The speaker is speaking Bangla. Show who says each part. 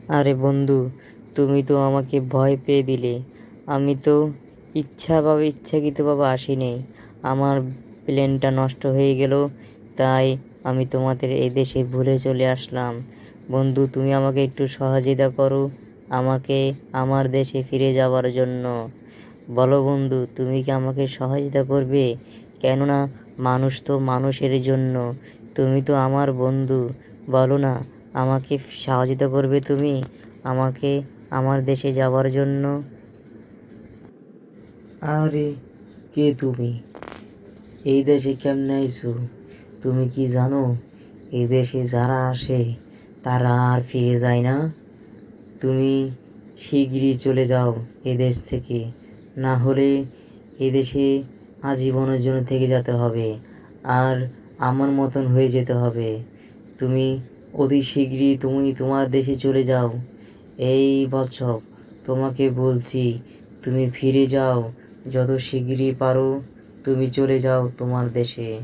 Speaker 1: আরে বন্ধু, তুমি তো আমাকে ভয় পেয়ে দিলে। আমি তো ইচ্ছাকৃতভাবে আসিনি। আমার প্লেনটা নষ্ট হয়ে গেল, তাই আমি তোমাদের এই দেশে ভুলে চলে আসলাম। বন্ধু, তুমি আমাকে একটু সহযোগিতা করো আমাকে আমার দেশে ফিরে যাওয়ার জন্য। বলো বন্ধু, তুমি কি আমাকে সহযোগিতা করবে? কেননা মানুষ তো মানুষের জন্য। তুমি তো আমার বন্ধু। বলো না, আমাকে সহযোগিতা করবে তুমি আমাকে আমার দেশে যাওয়ার জন্য?
Speaker 2: আরে, কে তুমি? এই দেশে কেমনে আইছো? তুমি কি জানো এই দেশে যারা আসে তারা আর ফিরে যায় না? তুমি শিগগিরই চলে যাও এ দেশ থেকে, না হলে এ দেশে আজীবনের জন্য থেকে যেতে হবে আর আমার মতন হয়ে যেতে হবে। তুমি অতি শীঘ্রই তোমার দেশে চলে যাও। এই বৎসর তোমাকে বলছি, তুমি ফিরে যাও, যত শিগগিরই পারো তুমি চলে যাও তোমার দেশে।